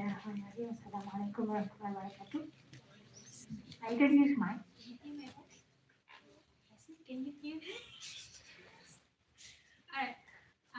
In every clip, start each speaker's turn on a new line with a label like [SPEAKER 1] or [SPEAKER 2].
[SPEAKER 1] Bismillahirrahmanirrahim. Assalamualaikum warahmatullahi wabarakatuh. I introduce mine. Can you hear? Alright.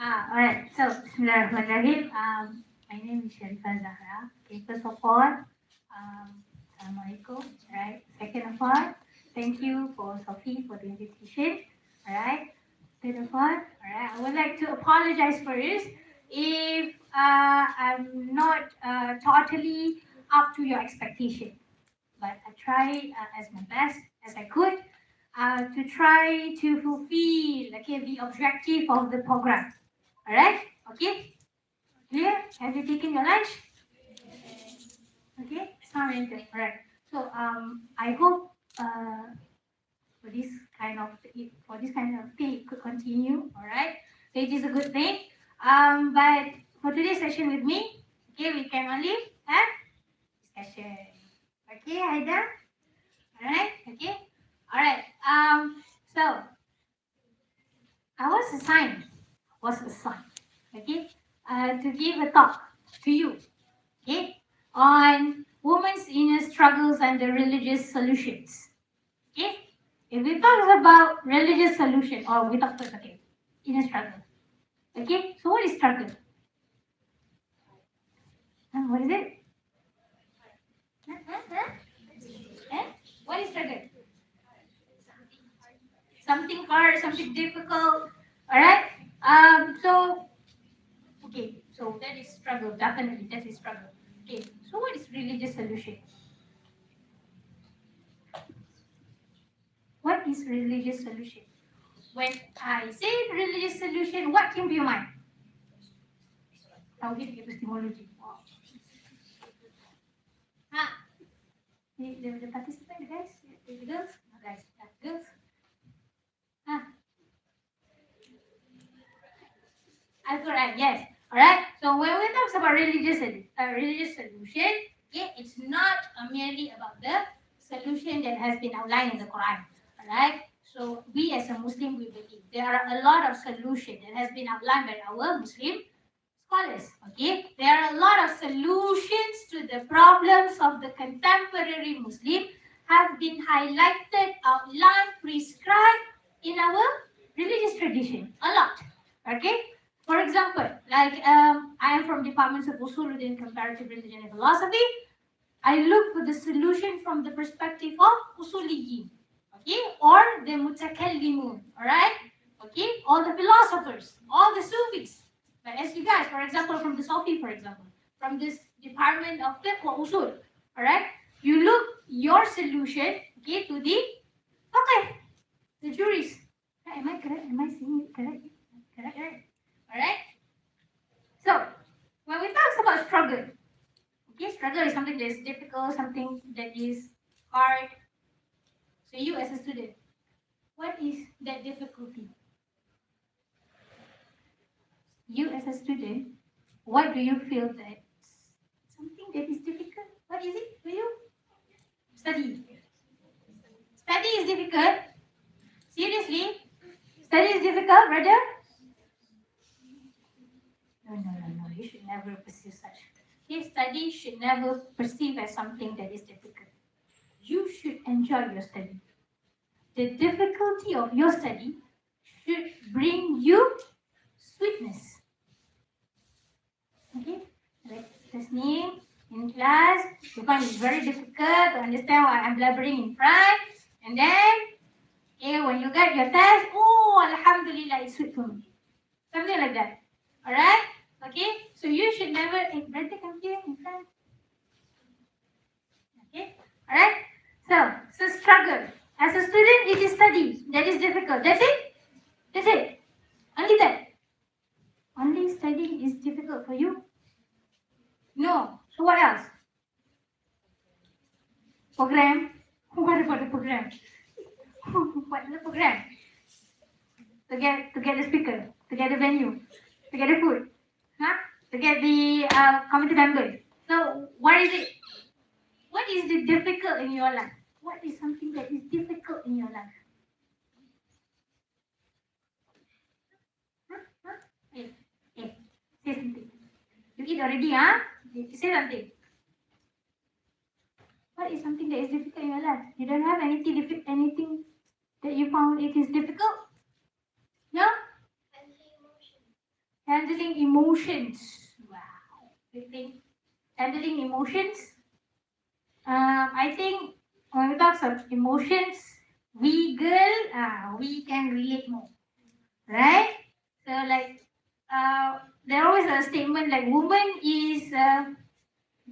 [SPEAKER 1] Alright. So, Bismillahirrahmanirrahim. My name is Sharifah Zahra. Okay, first of all, Assalamualaikum. Alright. Second of all, thank you for Sophie for the invitation. Alright. Third of all, alright, I would like to apologize first if I'm not totally up to your expectation. But I tried as my best as I could to try to fulfill the objective of the program. Alright? Okay? Clear? Have you taken your lunch? Okay? Sound good. Alright. So I hope for this kind of thing it could continue. Alright? So it is a good thing. But for today's session with me, okay, we can only have discussion. Okay, Aida? Alright, okay? Alright. So I was assigned, okay, to give a talk to you, okay, on women's inner struggles and the religious solutions. Okay? If we talk about religious solution, or we talk about inner struggle. Okay, so what is struggle? What is it? What is struggle? Something hard, something difficult. Alright? So that is struggle, definitely that is struggle. Okay, so what is religious solution? What is religious solution? When I say religious solution, what came to your mind? Tauhid epistemology. Wow. The participant, guys, the girls, guys, girls. Al-Quran, yes. Alright. So when we talk about religious solution, okay, it's not merely about the solution that has been outlined in the Quran. Alright. So we as a Muslim, we believe there are a lot of solutions that has been outlined by our Muslim scholars. Okay, there are a lot of solutions to the problems of the contemporary Muslim have been highlighted, outlined, prescribed in our religious tradition. A lot. Okay. For example, like I am from departments of Usuluddin, Comparative Religion and Philosophy. I look for the solution from the perspective of Usuliyin, okay, or the Mutakallimun, all right, okay, all the philosophers, all the Sufis. But as you guys, for example, from the Sufi, for example, from this department of Fiqh or Usul, all right, you look your solution, okay, to the the juries. Am I correct? Am I saying it correct? Correct. All right. So when we talk about struggle, okay, struggle is something that is difficult, something that is hard. So you as a student, what is that difficulty? You as a student, what do you feel that something that is difficult? What is it for you? Study. Study is difficult. Seriously? Study is difficult, brother? No. You should never perceive such. Okay, study should never perceive as something that is difficult. You should enjoy your study. The difficulty of your study should bring you sweetness. Okay? Like listening in class, you find it very difficult to understand what I'm blabbering in front. And then, okay, when you get your test, oh, Alhamdulillah, it's sweet for me. Something like that. Alright? Okay? So you should never, brother, come here in front. Okay? Alright? So struggle. As a student, it is study. That is difficult. That's it? That's it. Only that. Only studying is difficult for you? No. So what else? Program? What about the program? What is the program? To get the speaker, to get the venue, to get the food, to get the committee members. So what is it? What is the difficult in your life? What is something that is difficult in your life? Hey, say something. You eat already, huh? Say something. What is something that is difficult in your life? You don't have anything that you found it is difficult? No? Handling emotions. Wow. You think handling emotions? I think when we talk of emotions, we can relate more, right? So like, there always a statement like woman is a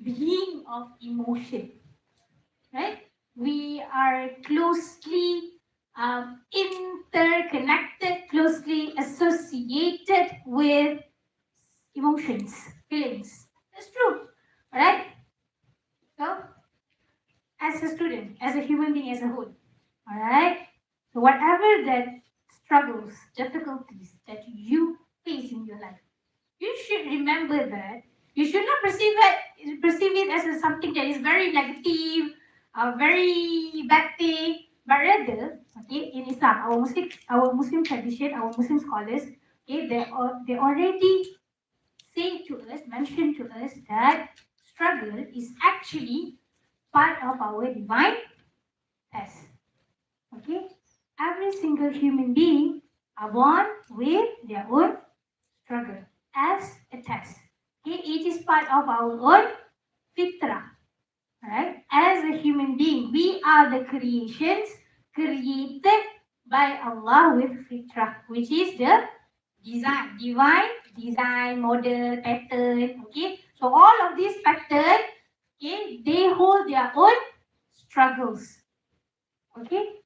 [SPEAKER 1] being of emotion, right? We are closely interconnected, closely associated with emotions, feelings. That's true, right? So, as a student, as a human being as a whole, all right? So, whatever that struggles, difficulties that you face in your life, you should remember that you should not perceive it as something that is very negative, a very bad thing, but rather, okay, in Islam, our Muslim tradition, our Muslim scholars, okay, they already say to us, mention to us that struggle is actually part of our divine test. Okay, every single human being are born with their own struggle as a test. Okay, it is part of our own fitrah. Right? As a human being, we are the creations created by Allah with fitrah, which is the divine design, model, pattern. Okay, so all of these pattern, okay, they hold their own struggles. Okay,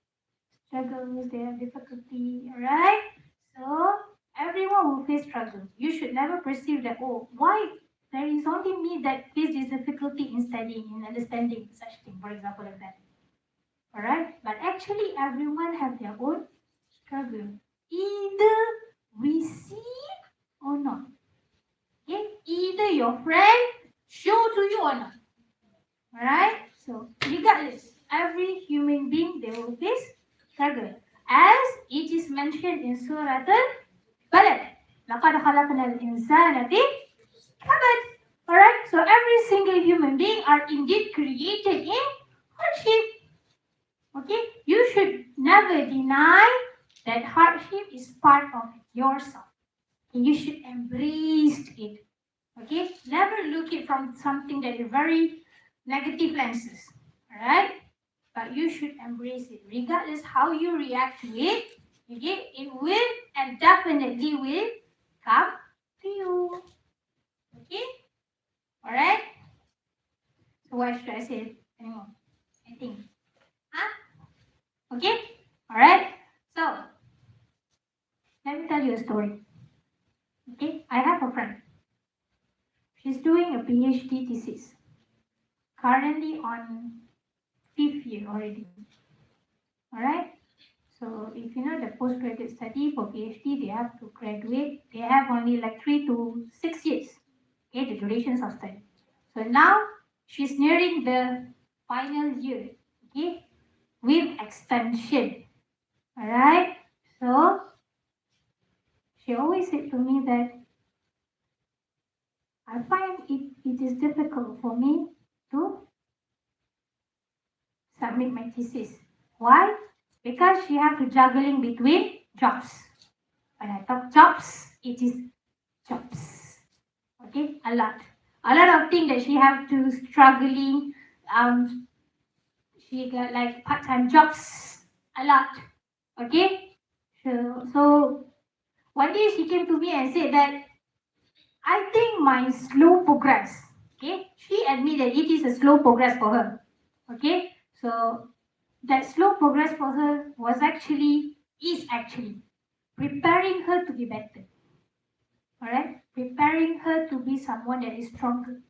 [SPEAKER 1] struggles, their difficulty. Alright, so everyone will face struggle. You should never perceive that, oh, why there is only me that face this difficulty in studying, in understanding such thing, for example, like that. Alright, but actually everyone have their own struggle. Either we see or not. Okay? Either your friend show to you or not. Alright? So regardless, every human being they will face struggle. As it is mentioned in Surah Al-Balad. لَقَدْ خَلَقْنَا الْإِنسَانَ فِي كَبَدٍ. Alright? So every single human being are indeed created in hardship. Okay? You should never deny that hardship is part of yourself. You should embrace it. Okay? Never look it from something that is very negative lenses. Alright? But you should embrace it. Regardless how you react to it, okay, it will and definitely will come to you. Okay? Alright? So why should I say it anymore? I think. Huh? Okay? Alright? So let me tell you a story. Okay? I have a friend. She's doing a PhD thesis. Currently on 5th year already. Alright? So if you know the postgraduate study for PhD, they have to graduate. They have only like 3 to 6 years. Okay, the durations of study. So now she's nearing the final year. Okay, with extension. Alright. So she always said to me that I find it is difficult for me to submit my thesis. Why? Because she have to juggling between jobs. When I talk jobs, it is jobs. Okay, a lot. A lot of things that she have to struggling. She got like part-time jobs. A lot. Okay. So one day she came to me and said that I think my slow progress. Okay. She admitted it is a slow progress for her. Okay. So that slow progress for her is actually preparing her to be better. Alright? Preparing her to be someone that is stronger.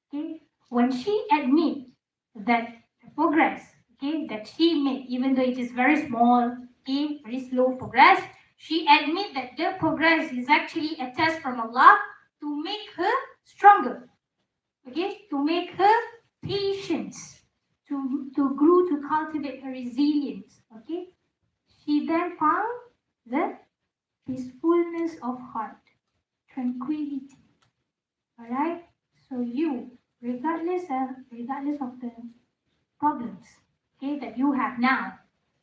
[SPEAKER 1] Okay? When she admits that the progress, okay, that she made, even though it is very small, okay, very slow progress, she admits that the progress is actually a test from Allah to make her stronger. Okay? To make her patient, to grow, to cultivate her resilience. Okay? She then found the peacefulness of heart, tranquility. Alright? So you, regardless of the problems, okay, that you have now.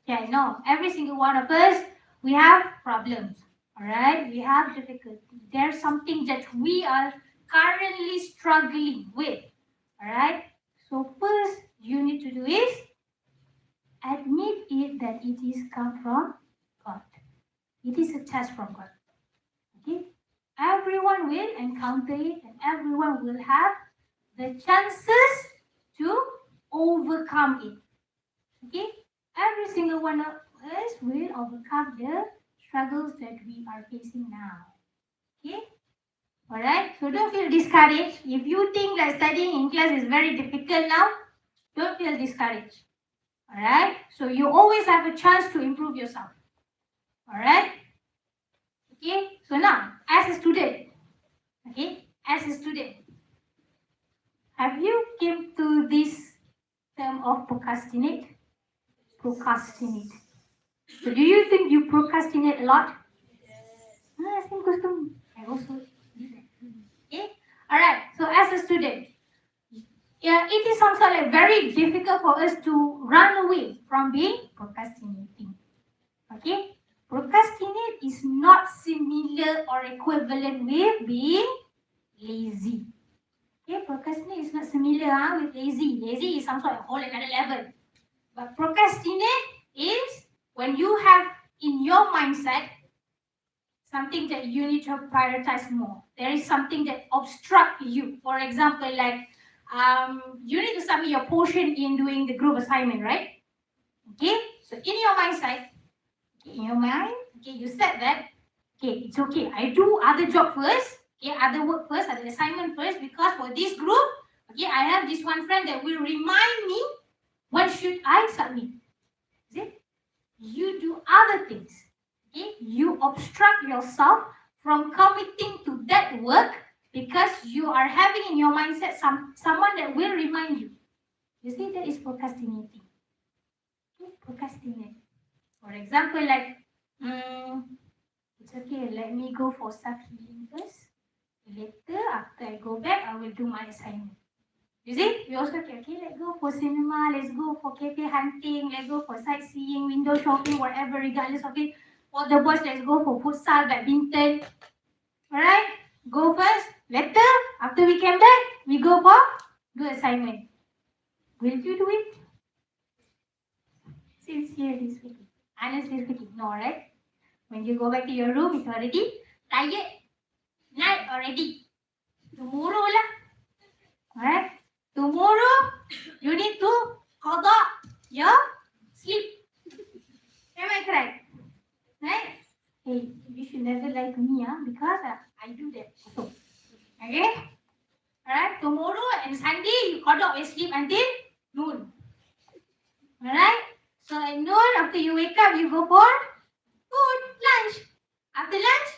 [SPEAKER 1] Okay, I know every single one of us, we have problems. All right, we have difficulty. There's something that we are currently struggling with. All right. So first you need to do is admit it that it is come from God. It is a test from God. Okay. Everyone will encounter it, and everyone will have the chances to overcome it. Okay. Every single one of us will overcome the struggles that we are facing now. Okay? Alright? So don't feel discouraged. If you think that studying in class is very difficult now, don't feel discouraged. Alright? So you always have a chance to improve yourself. Alright? Okay? So now, as a student, have you came to this term of procrastinate? Procrastinate. So do you think you procrastinate a lot? Yes. Same goes to me. I also do that. Okay? Alright, so as a student, yeah, it is also like very difficult for us to run away from being procrastinating. Okay? Procrastinate is not similar or equivalent with being lazy. Okay, procrastinate is not similar with lazy. Lazy is some sort of whole another level. But procrastinate is when you have in your mindset something that you need to prioritize more. There is something that obstructs you. For example, like you need to submit your portion in doing the group assignment, right? Okay, so in your mindset, in your mind, okay, you said that, okay, it's okay. I do other job first, okay, other work first, other assignment first, because for this group, okay, I have this one friend that will remind me what should I submit. Is it? You do other things. Okay? You obstruct yourself from committing to that work because you are having in your mindset someone that will remind you. You see, that is procrastinating. Okay? Procrastinate. For example, like, it's okay, let me go for self-healing first. Later, after I go back, I will do my assignment. You see, we also okay, let's go for cinema, let's go for cafe hunting, let's go for sightseeing, window shopping, whatever, regardless of it. For the boys, let's go for futsal, badminton. Alright? Go first. Later, after we came back, we go for do assignment. Will you do it? Sincerely speaking. Honestly speaking, no, right? When you go back to your room, it's already tired. Night already. Tomorrow lah. Alright? Tomorrow, you need to qada your sleep. Am I correct? Right? Hey, you should never lie to me, because I do that also. Okay? Alright? Tomorrow and Sunday, you qada your sleep until noon. Alright? So at noon, after you wake up, you go for food, lunch. After lunch,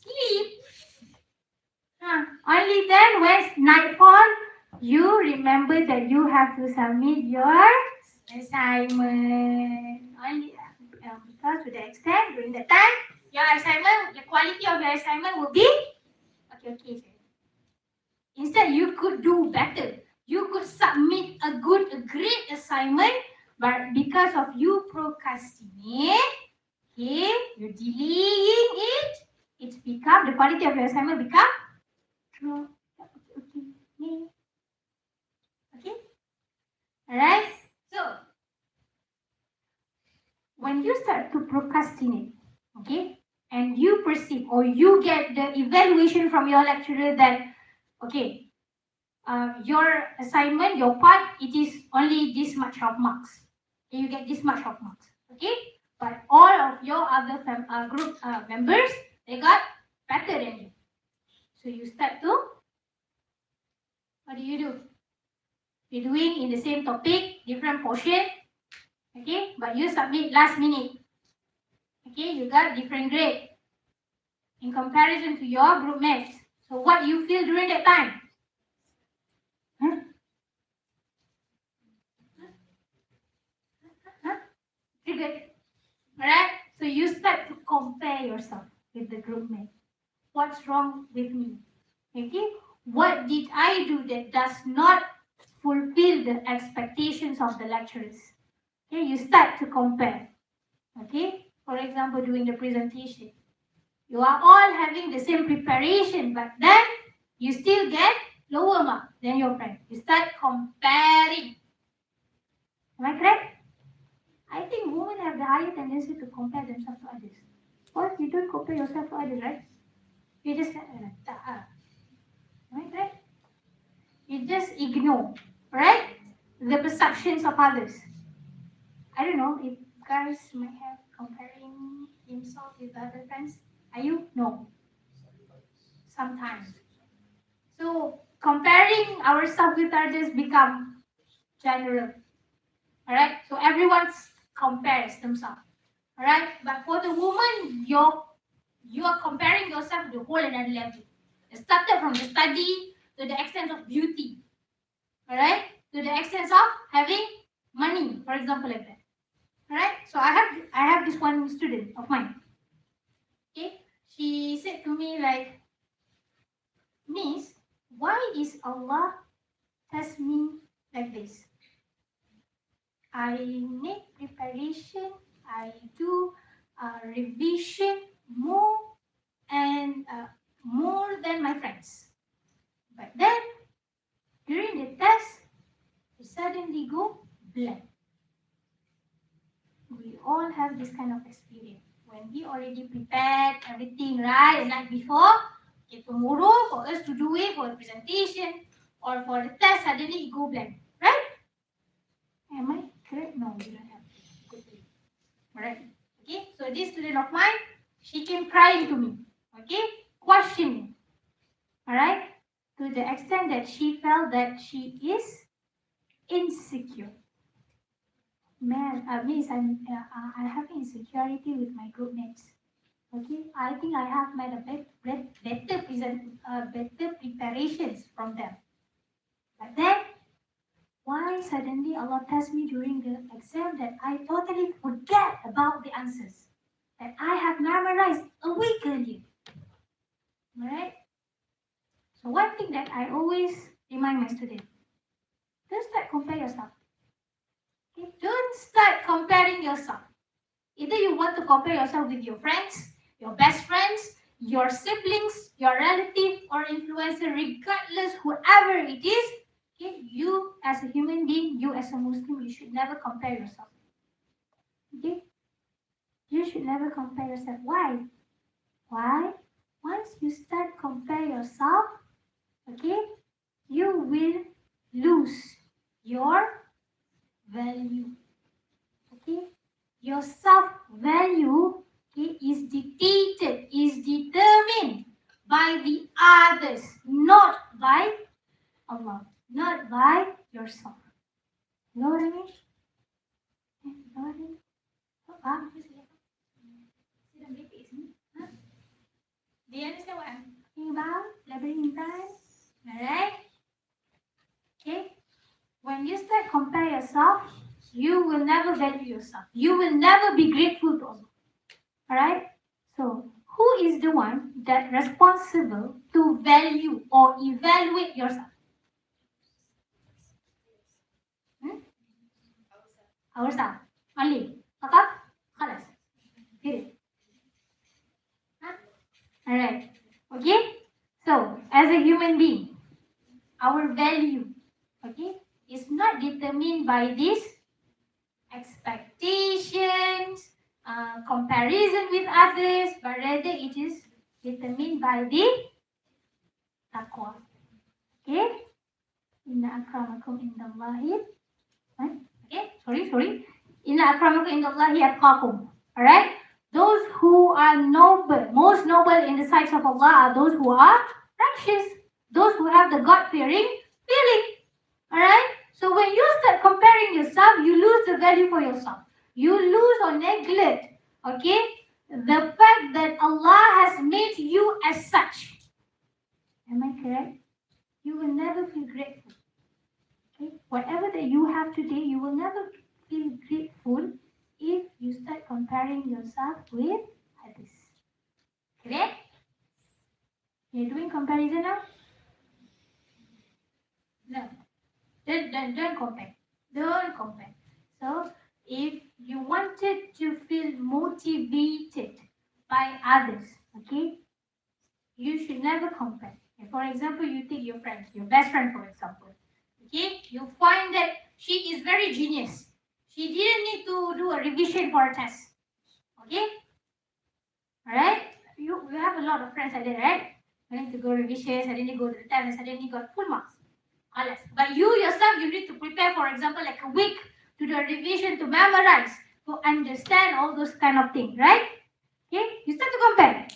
[SPEAKER 1] sleep. Only then, when nightfall, you remember that you have to submit your assignment. Only because to the extent during the time, your assignment, the quality of your assignment will be okay. Instead, you could do better. You could submit a great assignment, but because of you procrastinate, okay, you're delaying it. It's become the quality of your assignment become drop. Okay. Alright? So, when you start to procrastinate, okay, and you perceive or you get the evaluation from your lecturer that, okay, your assignment, your part, it is only this much of marks. You get this much of marks, okay? But all of your other group members, they got better than you. So you start to, what do? You're doing in the same topic, different portion, okay? But you submit last minute. Okay, you got different grade in comparison to your group mates. So what you feel during that time? Triggered. Alright? So you start to compare yourself with the group mate. What's wrong with me? Okay? What did I do that does not fulfill the expectations of the lecturers. Okay, you start to compare. Okay, for example, during the presentation, you are all having the same preparation, but then you still get lower mark than your friend. You start comparing. Am I correct? I think women have the higher tendency to compare themselves to others. Or you don't compare yourself to others, right? You just am I correct? You just ignore, right? The perceptions of others. I don't know if guys might have comparing himself with other friends. Are you? No. Sometimes. So comparing ourselves with others become general. Alright? So everyone compares themselves. Alright? But for the woman, you are comparing yourself to the whole another level. It started from the study to the extent of beauty. Alright? To the extent of having money, for example, like that. Alright? So I have this one student of mine. Okay? She said to me like, Miss, why is Allah test me like this? I make preparation, I do revision more and more than my friends. But then during the test, we suddenly go blank. We all have this kind of experience. When we already prepared everything right the night before, okay, tomorrow for us to do it for the presentation or for the test, suddenly it go blank, right? Am I correct? No, you don't have to. Alright. Okay, so this student of mine, she came crying to me, okay, questioning, alright, to the extent that she felt that she is insecure. Man, Miss, I have insecurity with my group mates. Okay, I think I have made a better preparations from them. But then, why suddenly Allah tests me during the exam that I totally forget about the answers that I have memorized a week earlier? Right? So one thing that I always remind my students, don't start compare yourself. Okay? Don't start comparing yourself. Either you want to compare yourself with your friends, your best friends, your siblings, your relative, or influencer, regardless whoever it is. Okay? You as a human being, you as a Muslim, you should never compare yourself. Okay? You should never compare yourself. Why? Why? Once you start compare yourself, okay, you will lose your value. Okay? Your self-value, okay, is dictated, is determined by the others, not by Allah, not by yourself. You know what I mean? You know what I mean? Do you understand what I'm talking about? Labyrinthine? Alright? Okay? When you start compare yourself, you will never value yourself. You will never be grateful to Allah. Alright? So, who is the one that responsible to value or evaluate yourself? Ourselves. Only. Okay? خلاص. Period. Huh? Alright. Okay? So, as a human being, our value, okay, is not determined by these expectations, comparison with others, but rather it is determined by the taqwa. Okay? Inna akramakum indallahi. Okay? Sorry. Inna akramakum indallahi atqakum. Alright? Those who are noble, most noble in the sight of Allah are those who are righteous. Those who have the God-fearing feeling. Alright? So when you start comparing yourself, you lose the value for yourself. You lose or neglect, okay, the fact that Allah has made you as such. Am I correct? You will never feel grateful. Okay? Whatever that you have today, you will never feel grateful if you start comparing yourself with others. Correct? You're doing comparison now? No. Don't compare. Don't compare. So if you wanted to feel motivated by others, okay, you should never compare. For example, you take your friend, your best friend, for example. Okay, you find that she is very genius. She didn't need to do a revision for a test. Okay, all right. You have a lot of friends like that, right? You need to go revision, suddenly go to the test, and suddenly got full marks. Alas. But you yourself, you need to prepare, for example, like a week to do a revision, to memorize, to understand all those kind of things, right? Okay, you start to compare.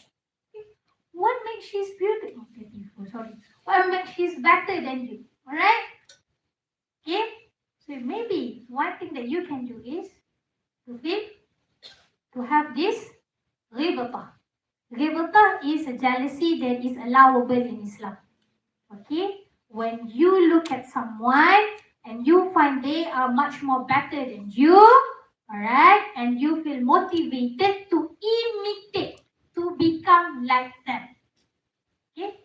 [SPEAKER 1] What makes she's beautiful? Beautiful, sorry. What makes she's better than you? Alright? Okay? So maybe one thing that you can do is to feel to have this ghibata. Ghibata is a jealousy that is allowable in Islam. Okay? When you look at someone and you find they are much more better than you, alright, and you feel motivated to imitate, to become like them. Okay?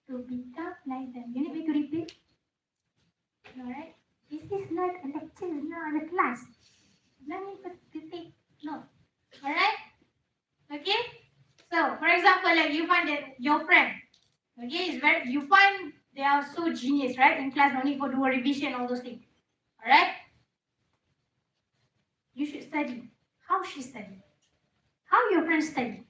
[SPEAKER 1] To become like them. You need me to repeat? Alright? This is not a lecture, not a class. No need to take note. Alright? Okay? So, for example, like you find that your friend, okay, is very, you find they are so genius, right? In class, no need for do a revision, all those things. Alright? You should study. How she study? How your friends study?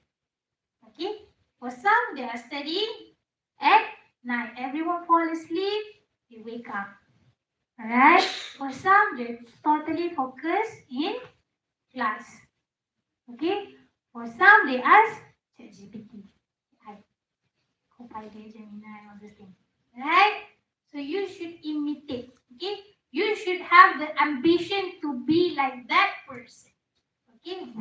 [SPEAKER 1] Okay? For some, they are studying at night. Everyone fall asleep, they wake up. Alright? For some, they totally focus in class. Okay? For some, they ask ChatGPT. I Copilot, Gemini, all these things. Right? So you should imitate. Okay? You should have the ambition to be like that person. Okay?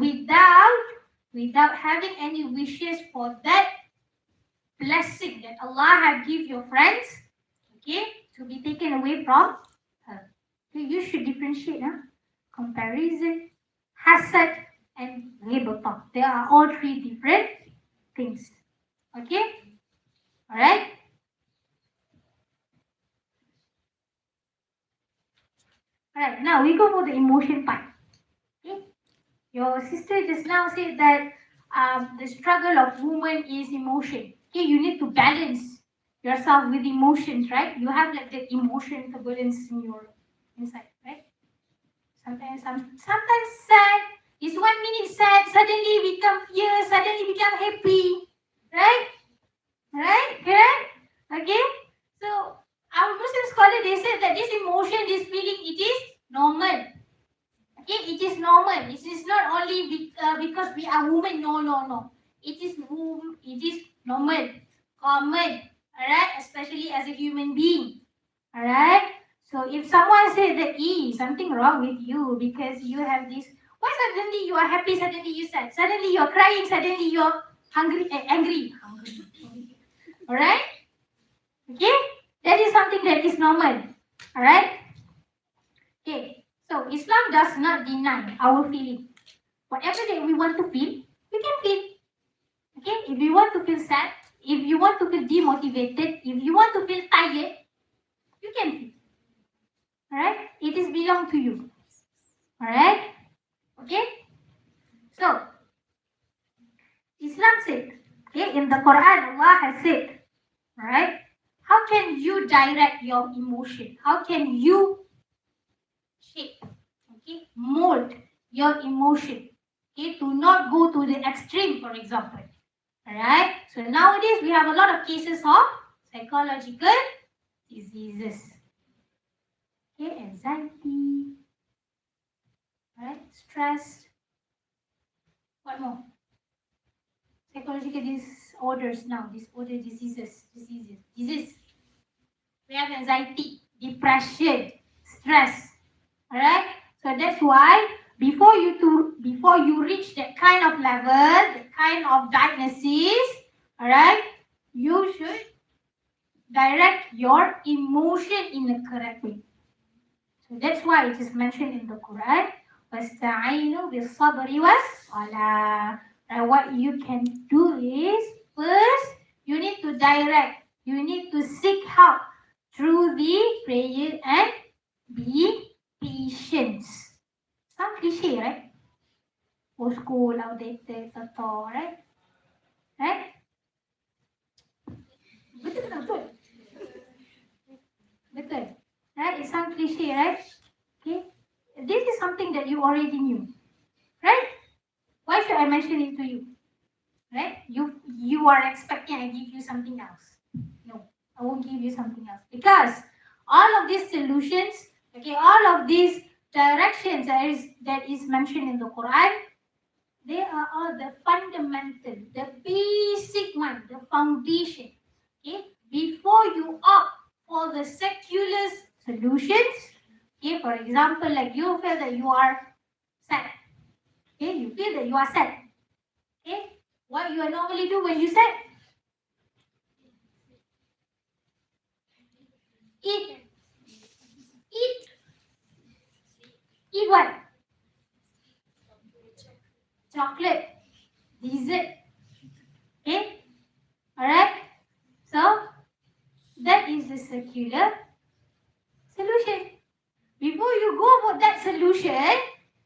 [SPEAKER 1] Without having any wishes for that blessing that Allah have give your friends, okay, to be taken away from her. Okay, you should differentiate, comparison, hasad, and ghibah. They are all three different things. Okay? Alright? Alright, now we go for the emotion part. Okay? Your sister just now said that the struggle of woman is emotion. Okay, you need to balance yourself with emotions, right? You have like the emotion turbulence in your inside, right? Sometimes sad. It's 1 minute sad, suddenly become fear, suddenly become happy, right? Right? Correct? Okay? So our Muslim scholar they said that this emotion, this feeling, it is normal. Okay, it is normal. It is not only because we are women. No. It is normal, common. Alright, especially as a human being. Alright. So if someone said that something wrong with you because you have this, why suddenly you are happy, suddenly you sad, suddenly you are crying, suddenly you are angry. Alright. Okay, that is something that is normal. Alright. Okay. So Islam does not deny our feeling. Whatever that we want to feel, we can feel. Okay? If you want to feel sad, if you want to feel demotivated, if you want to feel tired, you can feel. Alright? It is belong to you. Alright? Okay? So, Islam said, okay, in the Quran, Allah has said, alright, how can you direct your emotion? How can you shape, okay, mold your emotion? Okay, to not go to the extreme, for example. Alright, so nowadays we have a lot of cases of psychological diseases. Okay, anxiety, right, stress. What more? Psychological disorders now, diseases. We have anxiety, depression, stress. Alright, so that's why before you reach that kind of level, that kind of diagnosis, alright, you should direct your emotion in the correct way. So that's why it is mentioned in the Quran. وَاسْتَعِينُوا بِالصَّبْرِ وَالصَّلَاةِ. And what you can do is, first, you need to direct, you need to seek help through the prayer and be patient. Some cliche, right? Old school, outdated, toto, right? Right? Betul tak betul? Betul. Right? It sounds cliche, right? Okay. This is something that you already knew. Right? Why should I mention it to you? Right? You are expecting I give you something else. No, I won't give you something else. Because all of these solutions, okay, all of these directions that is mentioned in the Quran, they are all the fundamental, the basic one, the foundation. Okay, before you opt for the secular solutions, okay, for example, like you feel that you are sad. Okay, you feel that you are sad. Okay, what you normally do when you sad? Eat, eat, eat what? Chocolate, dessert. Okay, all right. So that is the secular solution. Before you go for that solution,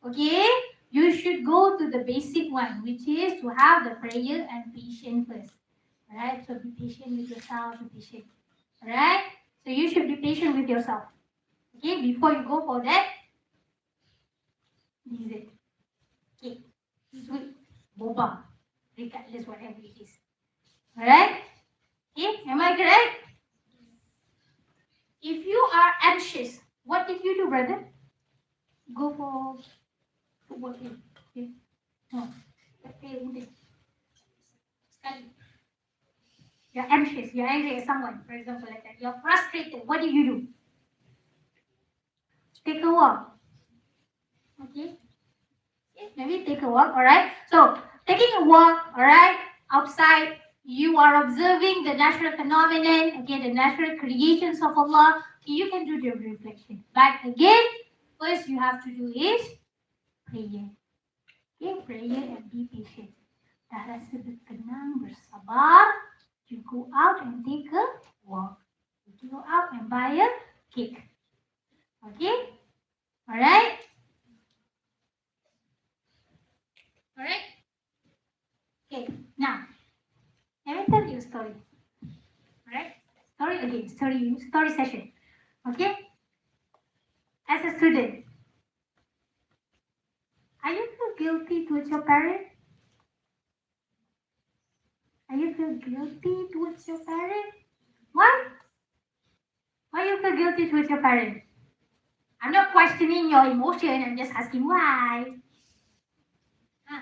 [SPEAKER 1] okay, you should go to the basic one, which is to have the prayer and patience first. Alright, so be patient with yourself, be patient. Alright, so you should be patient with yourself. Okay, before you go for that dessert, cake, sweet, boba, regardless whatever it is. Alright, okay, am I correct? If you are anxious, what did you do, brother? Go for football game. Okay. No, okay, sekali. You're anxious, you're angry at someone, for example, like that. You're frustrated. What do? Take a walk. Okay? Maybe take a walk, alright? So, taking a walk, alright, outside, you are observing the natural phenomenon, okay, the natural creations of Allah. Okay, you can do the reflection. But again, first you have to do is prayer. Okay, prayer and be patient. Dah rasa bertenang, bersabar, you go out and take a walk. You go out and buy a cake. Okay? Alright? Alright? Okay, now, let me tell you a story. Alright? Story again, story session. Okay? As a student, are you feel guilty towards your parent? Are you feel guilty towards your parent? Why? Why you feel guilty towards your parent? I'm not questioning your emotion, I'm just asking why. Huh?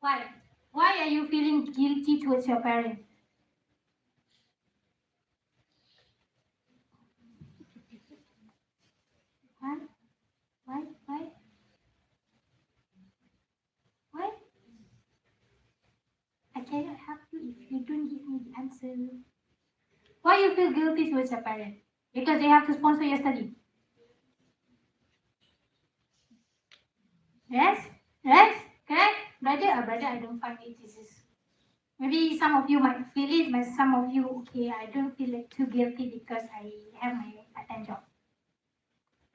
[SPEAKER 1] Why? Why are you feeling guilty towards your parent? Why? Why? Why? Why? I cannot help you if you don't give me the answer. Why you feel guilty towards your parent? Because they have to sponsor your study. Yes? Yes? Correct? Brother, I don't find it. This is maybe some of you might feel it, but some of you, okay, I don't feel like too guilty because I have my part-time job.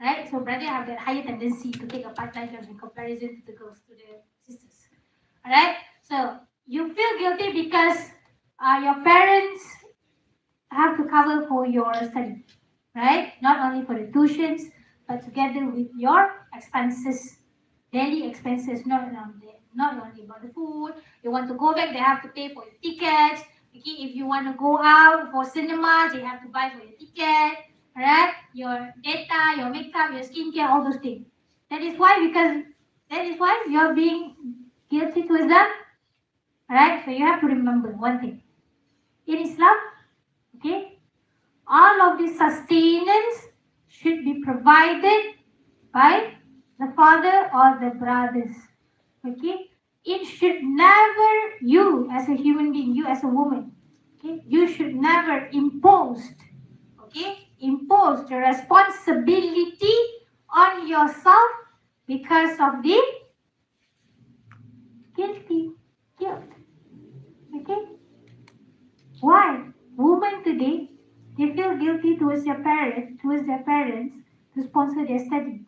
[SPEAKER 1] Right? So brother have that higher tendency to take a part-time job in comparison to the girls, to the sisters. Alright? So you feel guilty because your parents have to cover for your study, right? Not only for the tuitions, but together with your expenses, daily expenses, not only about the food. You want to go back, they have to pay for your tickets. Okay, if you want to go out for cinemas, they have to buy for your ticket, right? Your data, your makeup, your skincare, all those things. That is why you're being guilty towards them, right? So you have to remember one thing. In Islam, okay, all of the sustenance should be provided by the father or the brothers. Okay? It should never, you as a human being, you as a woman, okay, you should never impose the responsibility on yourself because of the guilt. Okay? Why? Women today, they feel guilty towards their parents, to sponsor their study.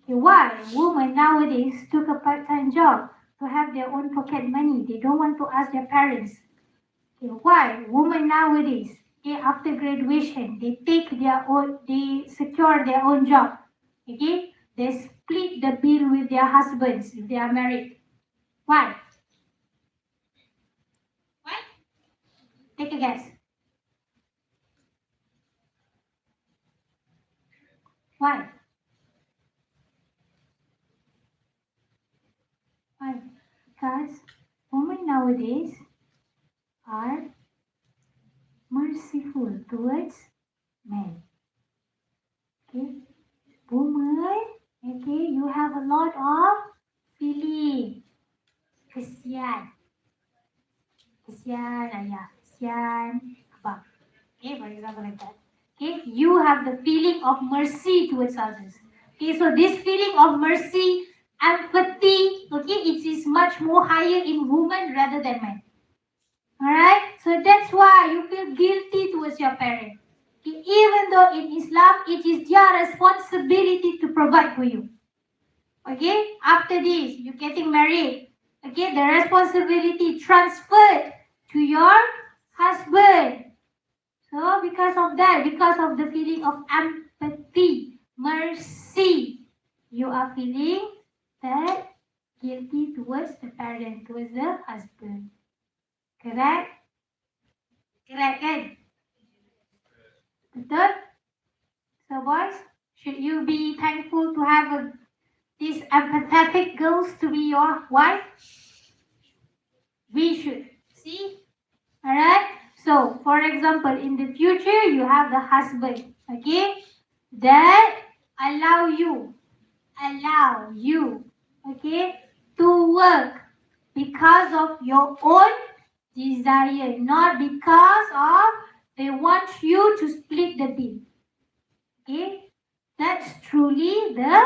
[SPEAKER 1] Okay, why? Women nowadays took a part-time job to have their own pocket money. They don't want to ask their parents. Okay, why? Women nowadays, okay, after graduation, they secure their own job. Okay, they split the bill with their husbands if they are married. Why? Why? Take a guess. Why? Why? Because women nowadays are merciful towards men. Okay, woman, okay, you have a lot of feeling. Kesian, kesian ayah, kesian abang. Okay, for example like that. Okay, you have the feeling of mercy towards others. Okay, so this feeling of mercy, empathy, okay, it is much more higher in women rather than men. Alright, so that's why you feel guilty towards your parent. Okay, even though in Islam it is their responsibility to provide for you. Okay, after this, you're getting married. Okay, the responsibility transferred to your husband. So because of that, because of the feeling of empathy, mercy, you are feeling that guilty towards the parent, towards the husband. Correct? Correct kan? Betul? So boys, should you be thankful to have these empathetic girls to be your wife? We should. See? Alright? So, for example, in the future, you have the husband, okay, that allow you, okay, to work because of your own desire, not because of they want you to split the bill. Okay? That's truly the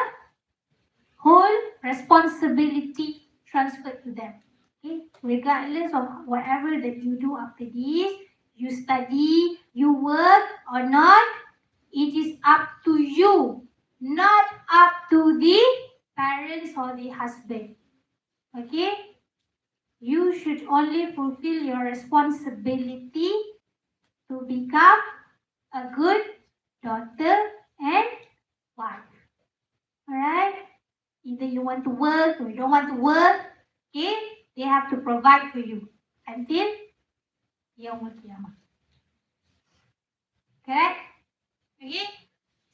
[SPEAKER 1] whole responsibility transferred to them. Okay? Regardless of whatever that you do after this, you study, you work or not, it is up to you, not up to the parents or the husband. Okay? You should only fulfill your responsibility to become a good daughter and wife. Alright? Either you want to work or you don't want to work, okay? They have to provide for you until Yaumul Qiyamah. Correct? Okay?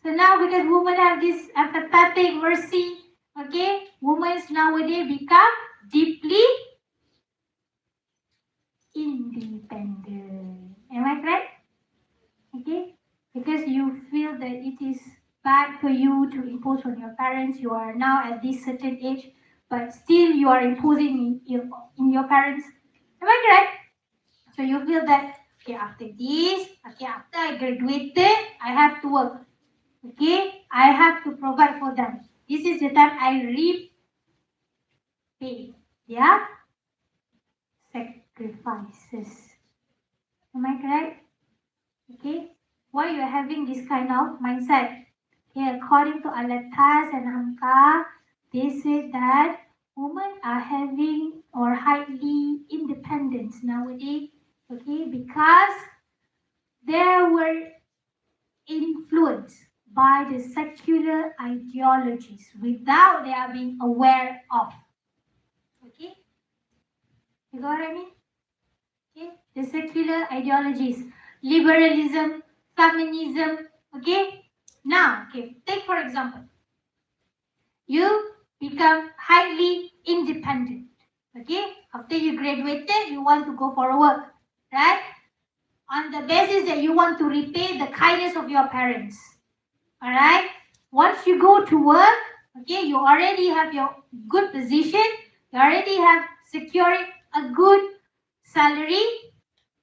[SPEAKER 1] So now because women have this empathetic mercy, okay? Women nowadays become deeply independent. Am I correct? Okay? Because you feel that it is bad for you to impose on your parents. You are now at this certain age, but still you are imposing in your parents. Am I correct? So you feel that, okay, after this, okay, after I graduated, I have to work. Okay, I have to provide for them. This is the time I repay their sacrifices. Am I correct? Okay, why you are having this kind of mindset? Okay, according to Alatas and Hamka, they said that women are having or highly independent nowadays. Okay, because they were influenced by the secular ideologies without they are being aware of. Okay, you got what I mean? Okay, the secular ideologies, liberalism, feminism. Okay. Now, okay, take for example, you become highly independent. Okay, after you graduated, you want to go for work, right? On the basis that you want to repay the kindness of your parents. All right. Once you go to work, okay, you already have your good position. You already have secured a good salary.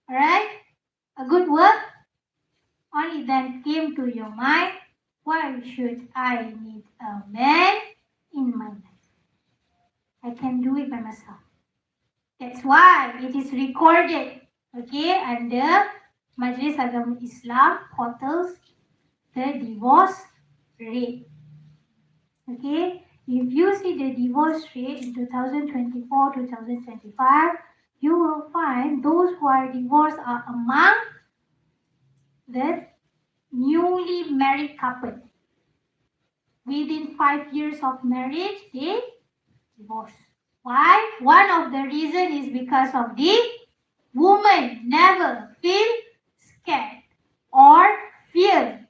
[SPEAKER 1] All right, a good work. Only then came to your mind, why should I need a man in my life? I can do it by myself. That's why it is recorded, okay, under Majlis Agama Islam portals, the divorce rate. Okay, if you see the divorce rate in 2024, 2025, you will find those who are divorced are among the newly married couple. Within 5 years of marriage, they divorce. Why? One of the reason is because of the woman never feel scared or fear,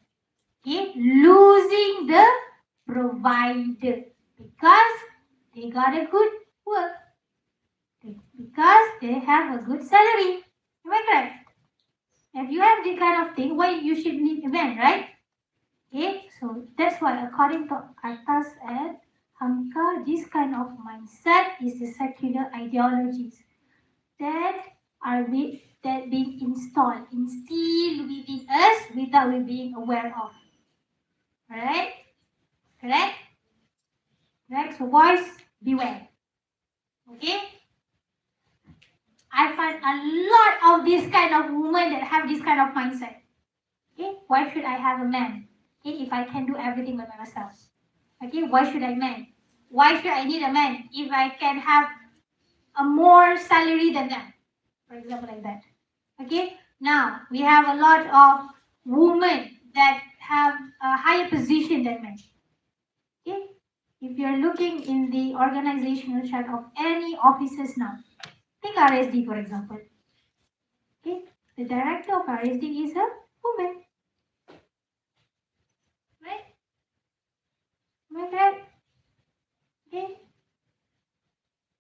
[SPEAKER 1] okay, losing the provider because they got a good work, because they have a good salary. Am I correct? If you have this kind of thing, why you should need a man, right? Okay, so that's why according to Atas and Hamka, this kind of mindset is the secular ideologies that are being instilled within us without we being aware of. Alright? Correct? Correct? So boys, beware. Okay? I find a lot of this kind of women that have this kind of mindset. Okay? Why should I have a man? Okay, if I can do everything by myself. Okay, why should I man? Why should I need a man if I can have a more salary than them? For example, like that. Okay, now we have a lot of women that have a higher position than men. Okay, if you're looking in the organizational chart of any offices now, take RSD for example. Okay, the director of RSD is a woman, right? Am I correct? Okay.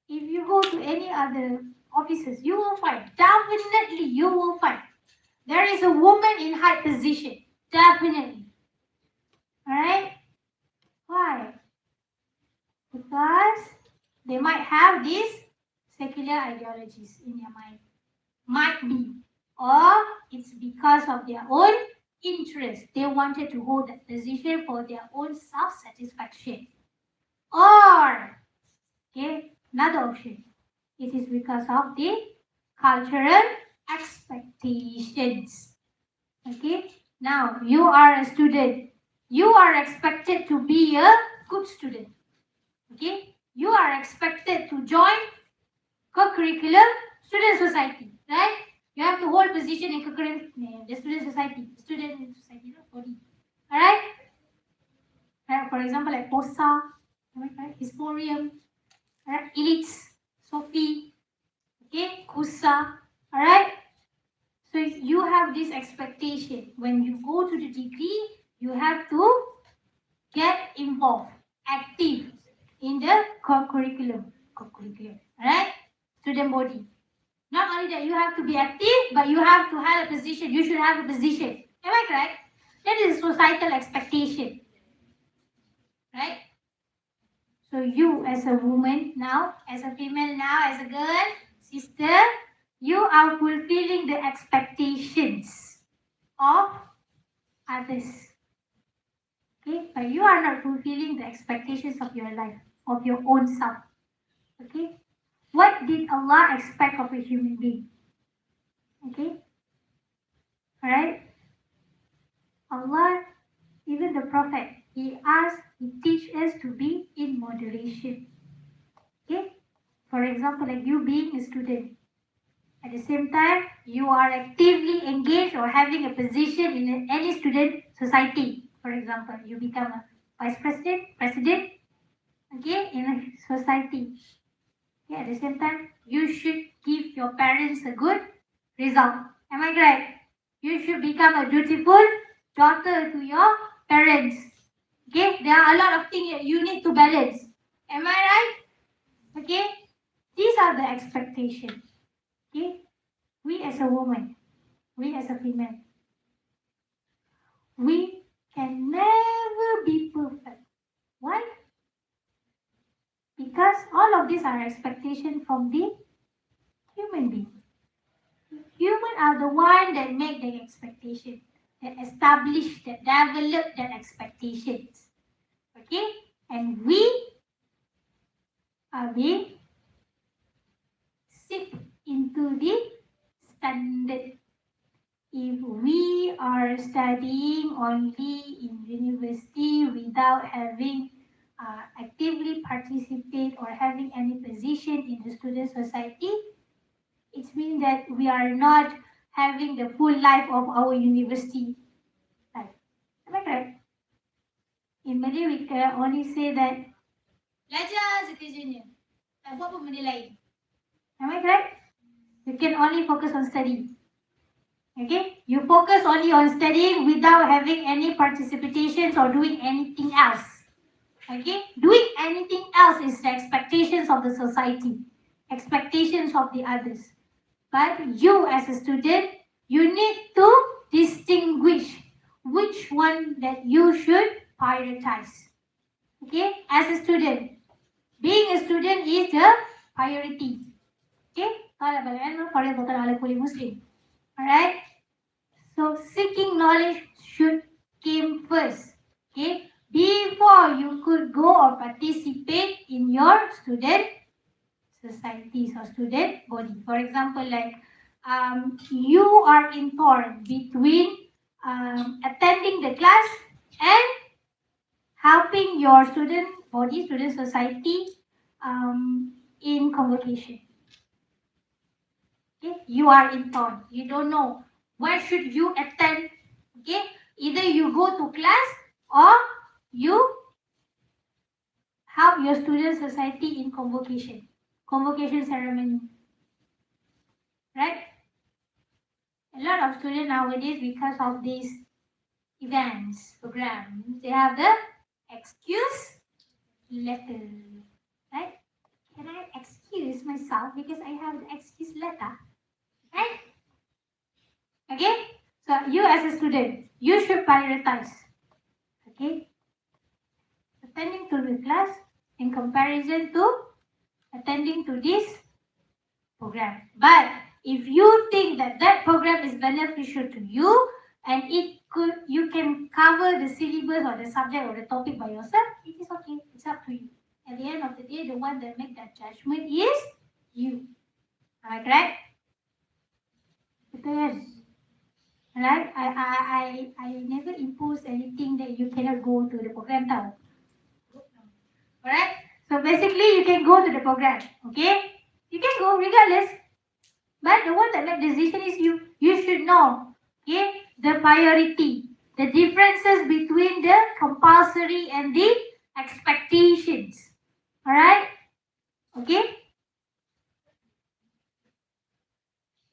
[SPEAKER 1] If you go to any other offices, you will find, definitely you will find, there is a woman in high position. Definitely. Alright? Why? Because they might have these secular ideologies in their mind. Might be. Or it's because of their own interest. They wanted to hold that position for their own self-satisfaction. Or, okay, another option. It is because of the cultural expectations. Okay, now you are a student. You are expected to be a good student. Okay, you are expected to join co-curricular student society, right? You have to hold position in the student society, body. Alright? For example, like POSA, Hisporium, right? Elites, Sophie, okay, KUSA, alright? So you have this expectation. When you go to the degree, you have to get involved, active in the curriculum, alright? Student body. Not only that you have to be active, but you have to have a position. You should have a position. Am I correct? That is societal expectation, right? So you as a woman now, as a female now, as a girl, sister, you are fulfilling the expectations of others. Okay, but you are not fulfilling the expectations of your life, of your own self. Okay, what did Allah expect of a human being? Okay, alright. Allah, even the Prophet, he teach us to be in moderation. Okay, for example, like you being a student, at the same time, you are actively engaged or having a position in any student society. For example, you become a vice president, president, okay, in a society. Okay, at the same time, you should give your parents a good result. Am I right? You should become a dutiful daughter to your parents. Okay, there are a lot of things you need to balance. Am I right? Okay, these are the expectations. Okay, we as a woman, we as a female, we can never be perfect. Why? Because all of these are expectations from the human being. Humans are the one that make the expectation, that establish, that develop the expectations. Okay? And we are being sit into the standard. if we are studying only in university without having actively participate or having any position in the student society, it means that we are not having the full life of our university life. Am I correct? In Malay, we can only say that belajar sekerjanya, tak buat pun benda lain. Am I correct? You can only focus on study. Okay? You focus only on studying without having any participations or doing anything else. Okay? Doing anything else is the expectations of the society, expectations of the others. But you as a student, you need to distinguish which one that you should prioritize. Okay? As a student, being a student is the priority. Okay? Muslim. Alright? So seeking knowledge should came first. Okay? Before you could go or participate in your student societies or student body. For example, like you are in torn between attending the class and helping your student body, student society in convocation. Okay? You are in torn. You don't know where should you attend. Okay? Either you go to class or you help your student society in convocation ceremony. Right? A lot of students nowadays, because of these events, programs, they have the excuse letter. Right? Can I excuse myself because I have the excuse letter? Right? Okay? So you as a student, you should prioritize. Okay? Attending to the class in comparison to attending to this program. But if you think that that program is beneficial to you and you can cover the syllabus or the subject or the topic by yourself, it is okay. It's up to you. At the end of the day, the one that make that judgment is you. Am I correct? Betul kan? Right? I never impose anything that you cannot go to the program tau. Alright? So basically you can go to the program. Okay? You can go regardless. But the one that make decision is you. You should know. Okay? The priority. The differences between the compulsory and the expectations. Alright? Okay?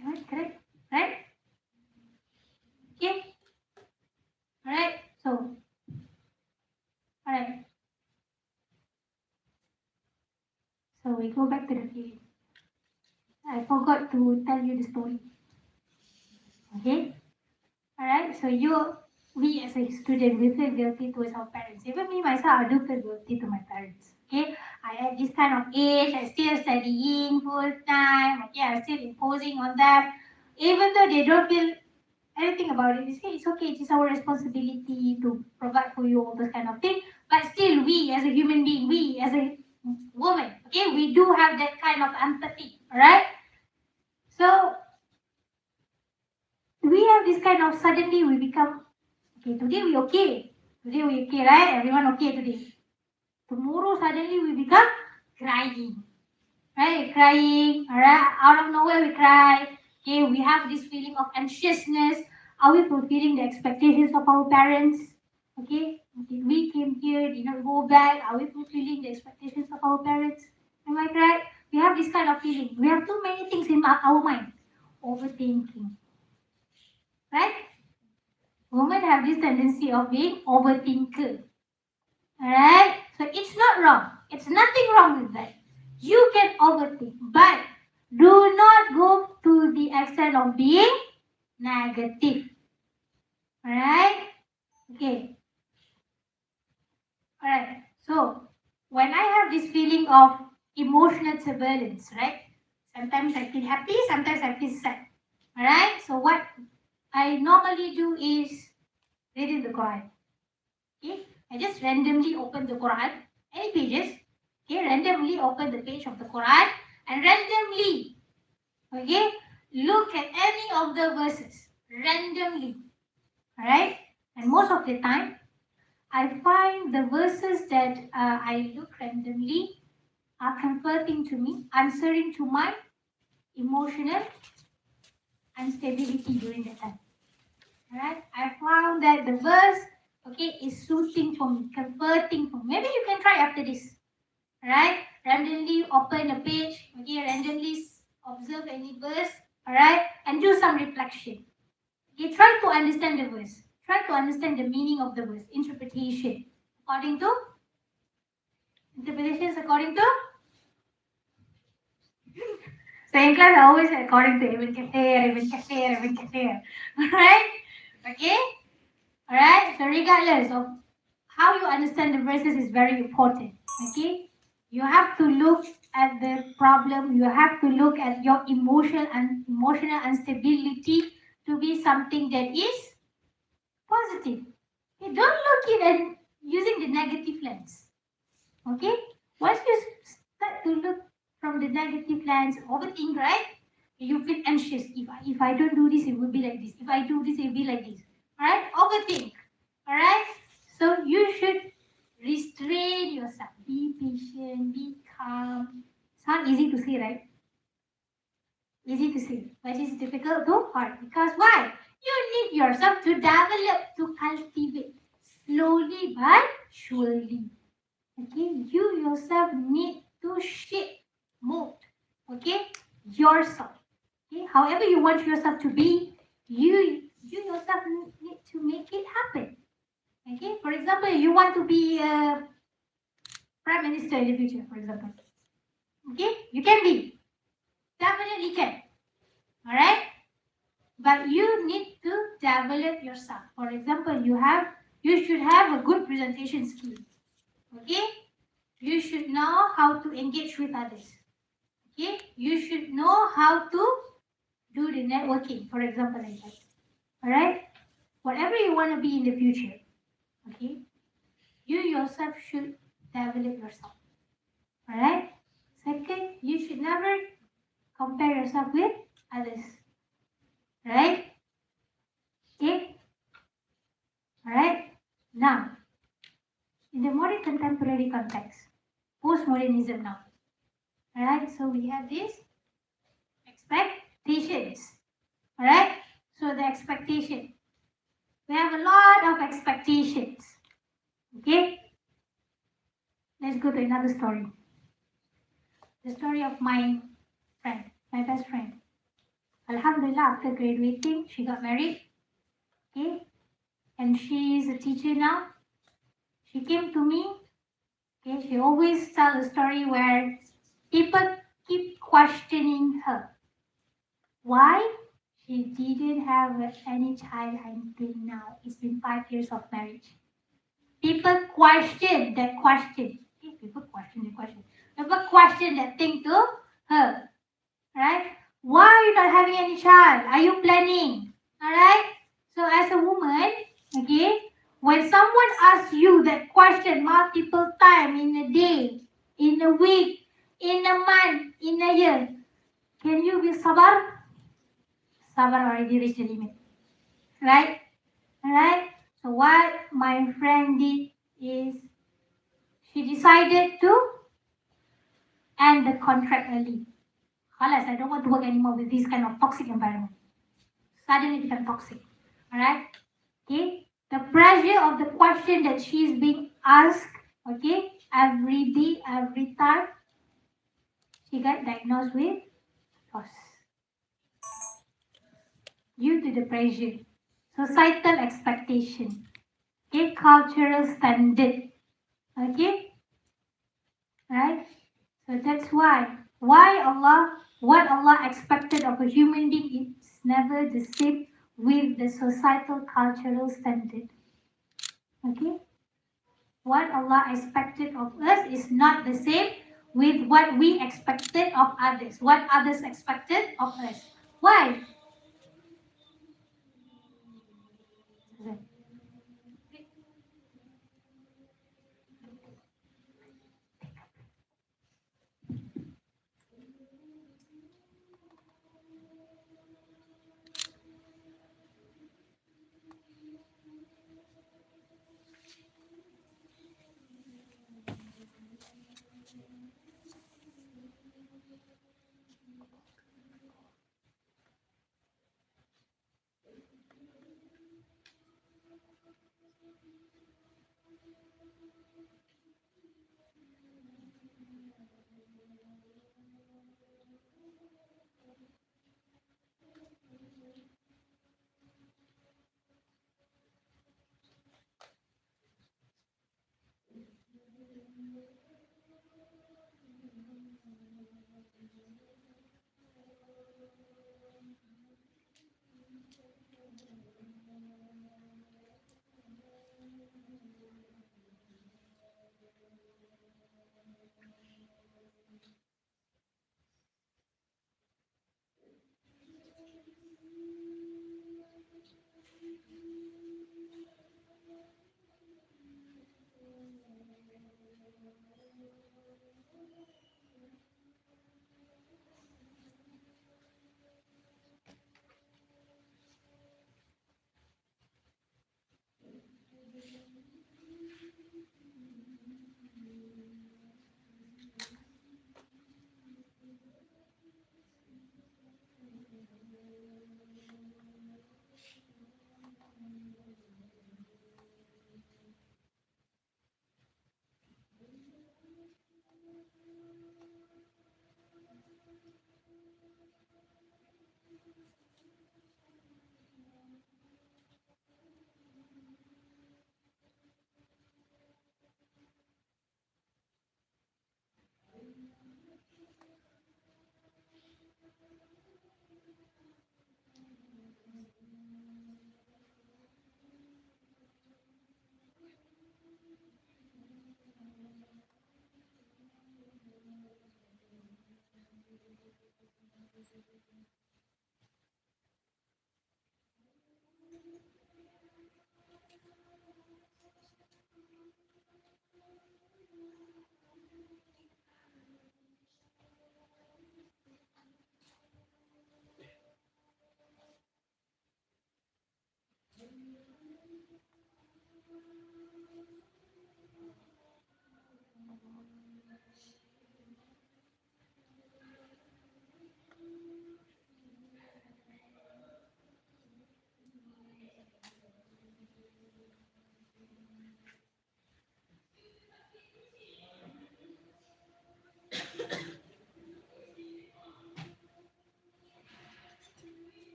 [SPEAKER 1] Am I correct? Right? Okay? Alright? So, alright. So we go back to the feeling. I forgot to tell you the story. Okay? Alright, so we as a student, we feel guilty towards our parents. Even me myself, I do feel guilty to my parents. Okay? I at this kind of age, I still studying full time. Okay, I'm still imposing on them. Even though they don't feel anything about it, they say it's okay, it is our responsibility to provide for you, all those kind of thing. But still, we as a human being, we as a woman, okay, we do have that kind of empathy, alright? So we have this kind of suddenly we become okay, today we okay. Today we okay, right? Everyone okay today. Tomorrow suddenly we become crying. Right? Crying. Alright? Out of nowhere we cry. Okay, we have this feeling of anxiousness. Are we fulfilling the expectations of our parents? Okay? Did we came here, did not go back? Are we fulfilling the expectations of our parents? Am I right? We have this kind of feeling. We have too many things in our mind. Overthinking. Right? Women have this tendency of being overthinker. Alright? So it's not wrong. It's nothing wrong with that. You can overthink, but do not go to the extent of being negative. Alright? Okay. Alright. So when I have this feeling of emotional turbulence, right? Sometimes I feel happy, sometimes I feel sad. Alright? So what I normally do is reading the Quran. Okay? I just randomly open the Quran, any pages. Okay, randomly open the page of the Quran and randomly, okay, look at any of the verses. randomly. Alright? And most of the time, I find the verses that I look randomly are comforting to me, answering to my emotional instability during that time. Alright? I found that the verse, okay, is soothing for me, comforting for me. Maybe you can try after this. Alright? Randomly open a page, okay, randomly observe any verse, alright, and do some reflection. Okay, try to understand the verse. Try to understand the meaning of the verse, interpretation. Interpretations according to so in class I always say according to Ibn Kathir. Alright? Okay? Alright? So regardless of how you understand the verses is very important. Okay? You have to look at the problem, you have to look at your emotional instability to be something that is positive. Okay? Don't look it at using the negative lens. Okay? Once you start to look from the negative lens, overthink, right? You feel anxious. If I don't do this, it will be like this. If I do this, it will be like this. Alright? Overthink. Alright? So you should restrain yourself. Be patient, be calm. It's not easy to say, right? Easy to say, but it's difficult to heart. Because why? You need yourself to develop, to cultivate slowly but surely. Okay, you yourself need to shape, mold, okay, yourself. Okay, however you want yourself to be, you yourself need to make it happen. Okay, for example, you want to be a prime minister in the future, for example. Okay, you can be, definitely can. All right, but you need to develop yourself. For example, you should have a good presentation skill. Okay, you should know how to engage with others. Okay, you should know how to do the networking, for example, like that. All right, whatever you want to be in the future, okay, you yourself should develop yourself. All right. Second, you should never compare yourself with others. Right? Okay. All right. Now, in the modern contemporary context, postmodernism now. All right. So we have these expectations. All right. So the expectation. We have a lot of expectations. Okay. Let's go to another story. The story of my friend, my best friend. Alhamdulillah, after graduating, she got married. Okay. And she is a teacher now. She came to me. Okay. She always tells a story where people keep questioning her. Why? She didn't have any child until now. It's been 5 years of marriage. People question that question. Okay, people question the question. People question that thing to her. Right? Why are you not having any child? Are you planning? Alright? So as a woman, okay, when someone asks you that question multiple times in a day, in a week, in a month, in a year, can you be sabar? Sabar already reached the limit. Right? Alright? So what my friend did is she decided to end the contract early. Halas, I don't want to work anymore with this kind of toxic environment. Suddenly become toxic. Alright? Okay? The pressure of the question that she is being asked, okay, every day, every time, she got diagnosed with loss. Due to the pressure, societal expectation, okay, cultural standard, okay, right? So that's why what Allah expected of a human being is never the same with the societal cultural standard. Okay? What Allah expected of us is not the same with what we expected of others, what others expected of us. Why?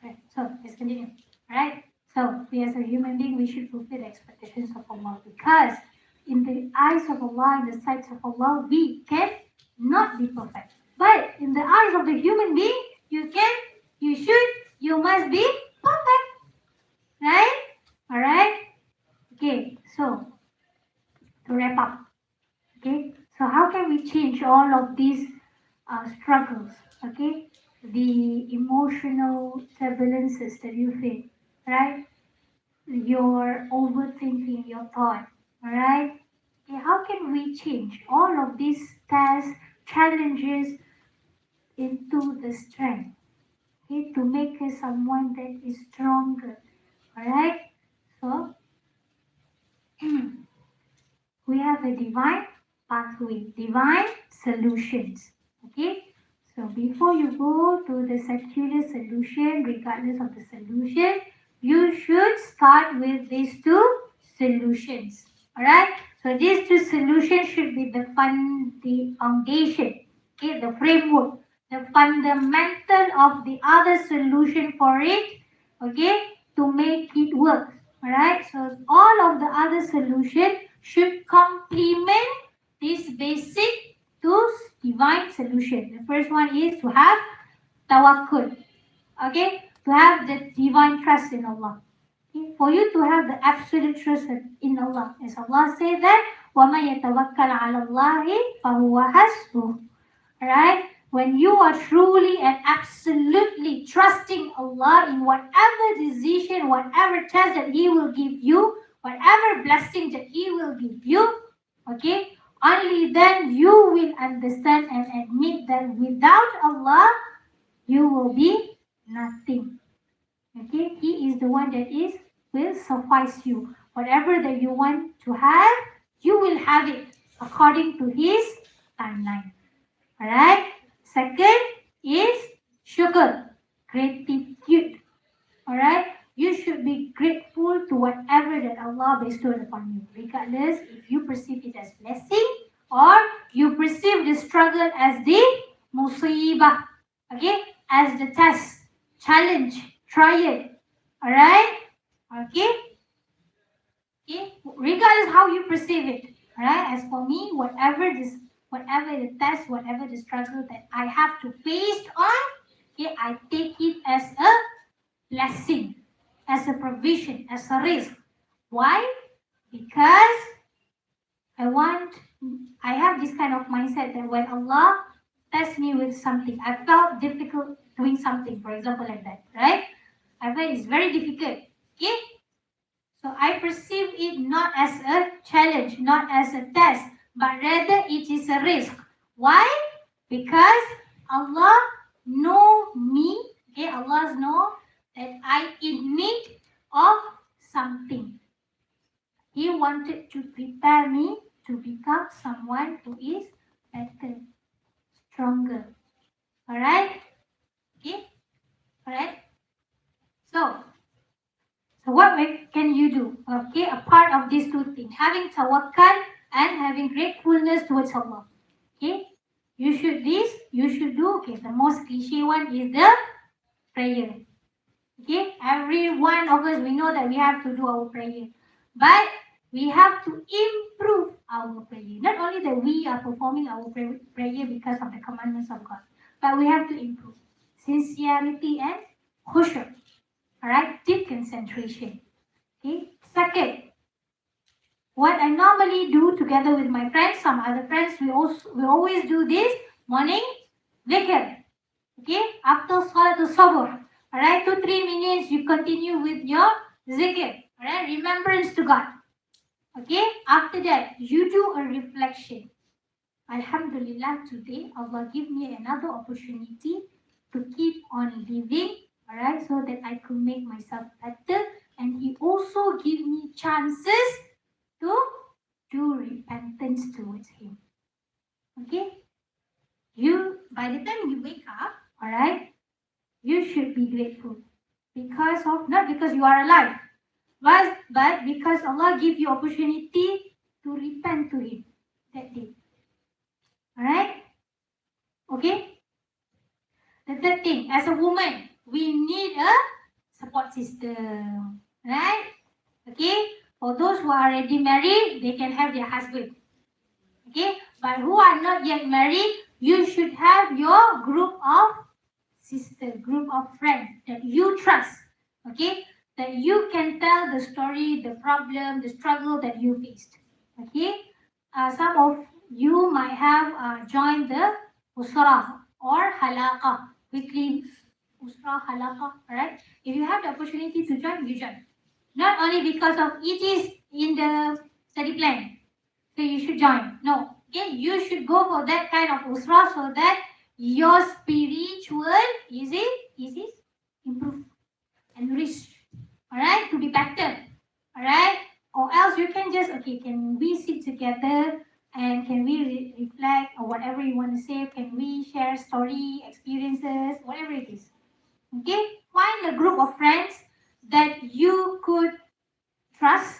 [SPEAKER 1] Right. So let's continue. Alright. So we as a human being we should fulfill the expectations of Allah because in the eyes of Allah, in the sights of Allah, we can not be perfect. But in the eyes of the human being, you can, you should, you must be perfect. Right? Alright? Okay, so to wrap up. Okay, so how can we change all of these struggles? Okay, the emotional turbulences that you feel, right? Your overthinking your thought, all right? Okay, how can we change all of these tasks, challenges into the strength? Okay, to make us someone that is stronger, all right? So we have a divine pathway, divine solutions. Okay, so before you go to the secular solution, regardless of the solution, you should start with these two solutions. Alright, so these two solutions should be the foundation, okay, the framework, the fundamental of the other solution for it, okay, to make it work. Alright, so all of the other solution should complement this basic to divine solution. The first one is to have tawakkul. Okay, to have the divine trust in Allah. Okay? For you to have the absolute trust in Allah, as Allah said that, وَمَن يَتَوَكَّلْ عَلَى اللَّهِ فَهُوَ حَسْبُهُ. Alright? When you are truly and absolutely trusting Allah in whatever decision, whatever test that He will give you, whatever blessing that He will give you, okay, only then you will understand and admit that without Allah, you will be nothing. Okay, He is the one that will suffice you. Whatever that you want to have, you will have it according to His timeline. Alright? Second is shukr, gratitude. Alright? You should be grateful to whatever that Allah bestowed upon you, regardless if you perceive it as blessing or you perceive the struggle as the musibah. Okay? As the test, challenge, trial. Alright? Okay? Okay? Regardless how you perceive it. Alright? As for me, whatever the test, whatever the struggle that I have to face on, okay, I take it as a blessing, as a provision, as a risk. Why? Because I have this kind of mindset that when Allah tests me with something, I felt difficult doing something, for example, like that, right? I felt it's very difficult, okay? So I perceive it not as a challenge, not as a test, but rather it is a risk. Why? Because Allah know me, okay? Allah know that I in need of something. He wanted to prepare me to become someone who is better, stronger. Alright? Okay? Alright? So what can you do? Okay, a part of these two things, having tawakkul and having gratefulness towards Allah. Okay, you should do. Okay, the most cliche one is the prayer. Okay, every one of us, we know that we have to do our prayer, but we have to improve our prayer. Not only that we are performing our prayer because of the commandments of God, but we have to improve sincerity and khushu'. Alright, deep concentration. Okay. Second, what I normally do together with my friends, some other friends, we always do this morning dhikr. Okay, after Salatul Sabr. Alright, 2-3 minutes you continue with your zikr. Alright, remembrance to God. Okay, after that you do a reflection. Alhamdulillah, today Allah give me another opportunity to keep on living. Alright, so that I could make myself better, and He also give me chances to do repentance towards Him. Okay? By the time you wake up, alright, you should be grateful. Not because you are alive, but because Allah give you opportunity to repent to Him that day. Alright? Okay? The third thing, as a woman, we need a support system, right? Okay, for those who are already married, they can have their husband. Okay, but who are not yet married, you should have your group of sisters, group of friends that you trust. Okay, that you can tell the story, the problem, the struggle that you faced. Okay, some of you might have joined the usrah or halaqa, weekly usrah halaqa, right? If you have the opportunity to join, you join. Not only because of it is in the study plan, so you should join. No, okay, you should go for that kind of usrah so that your spiritual is improved, enriched. Alright, to be better. Alright, or else you can just can we sit together and can we reflect or whatever you want to say? Can we share story, experiences, whatever it is? Okay, find a group of friends that you could trust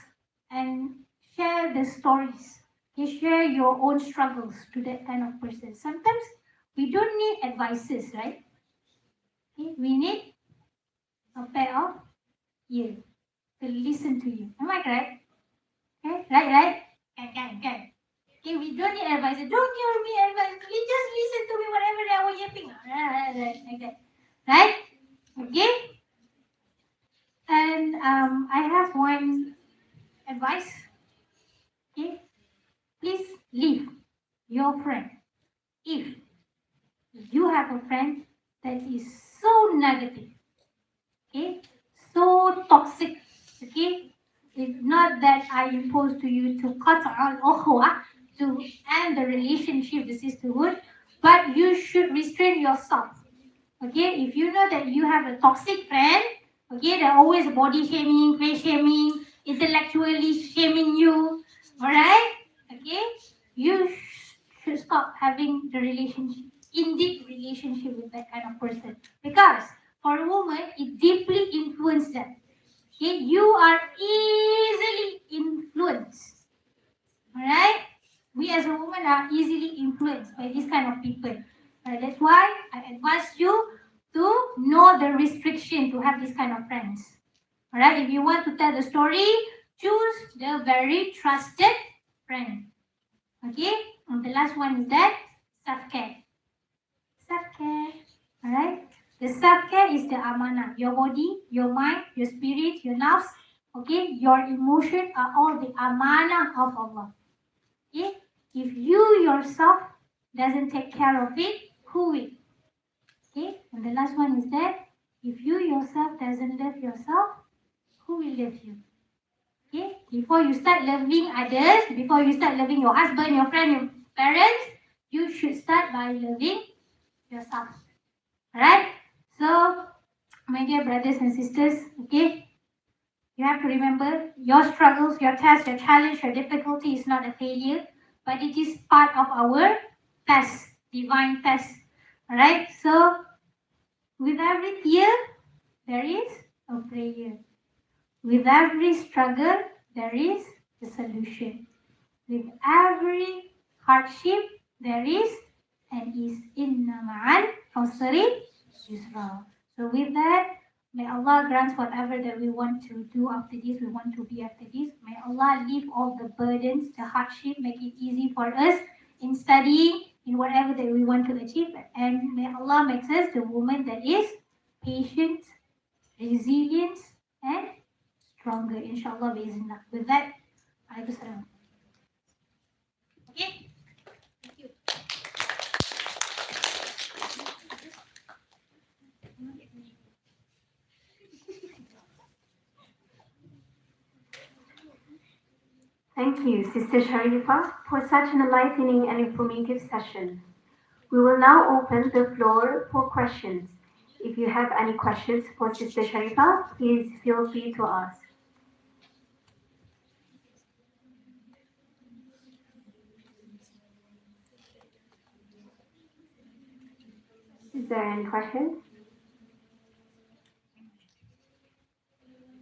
[SPEAKER 1] and share the stories. Okay, share your own struggles to that kind of person. Sometimes we don't need advices, right? Okay, we need a pair of ears to listen to you. Am I correct? Okay, right? Can. Okay, we don't need advice. Don't give me advice. Please just listen to me whatever I was yapping. Right, like that. Right? Okay? And I have one advice. Okay? Please leave your friend. If you have a friend that is so negative, okay, so toxic, okay. It's not that I impose to you to cut al ukhwa, to end the relationship, the sisterhood, but you should restrain yourself. Okay, if you know that you have a toxic friend, okay, they're always body shaming, face shaming, intellectually shaming you, alright? Okay, you should stop having the relationship, indeed relationship with that kind of person. Because for a woman, it deeply influences them. Okay, you are easily influenced. Alright? We as a woman are easily influenced by this kind of people. Right? That's why I advise you to know the restriction to have this kind of friends. Alright? If you want to tell the story, choose the very trusted friend. Okay? And the last one is that self-care. Self-care. Alright? The self-care is the amanah. Your body, your mind, your spirit, your nerves, okay, your emotion are all the amanah of Allah. Okay? If you yourself doesn't take care of it, who will? Okay? And the last one is that if you yourself doesn't love yourself, who will love you? Okay? Before you start loving others, before you start loving your husband, your friend, your parents, you should start by loving yourself. Alright? So, my dear brothers and sisters, okay, you have to remember your struggles, your tests, your challenge, your difficulty is not a failure, but it is part of our test, divine test. Alright? So, with every tear, there is a prayer. With every struggle, there is a solution. With every hardship, there is and is inna ma'al usri yusra. So with that, may Allah grant whatever that we want to do after this, we want to be after this. May Allah leave all the burdens, the hardship, make it easy for us in studying, in whatever that we want to achieve. And may Allah makes us the woman that is patient, resilient, and stronger. Inshallah, bismillah. With that, alaykum salam. Okay? Thank you.
[SPEAKER 2] Thank you, Sister Sharifa, for such an enlightening and informative session. We will now open the floor for questions. If you have any questions for Sister Sharifa, please feel free to ask. Is there any questions?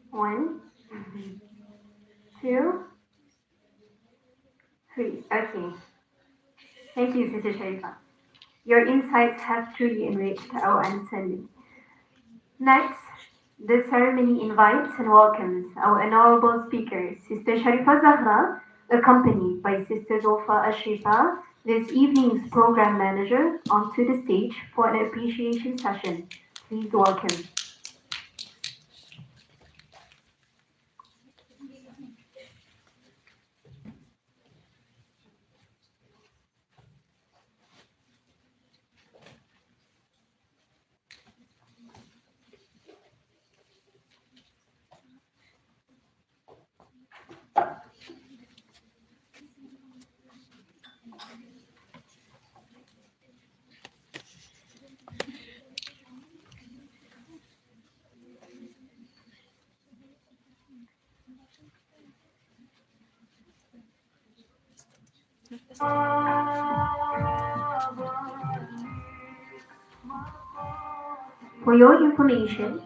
[SPEAKER 2] One, two, three. Okay. Thank you, Sister Sharifa. Your insights have truly enriched our understanding. Next, the ceremony invites and welcomes our honorable speaker, Sister Sharifa Zahra, accompanied by Sister Zulfa Ashrifa, this evening's program manager, onto the stage for an appreciation session. Please welcome. For your information,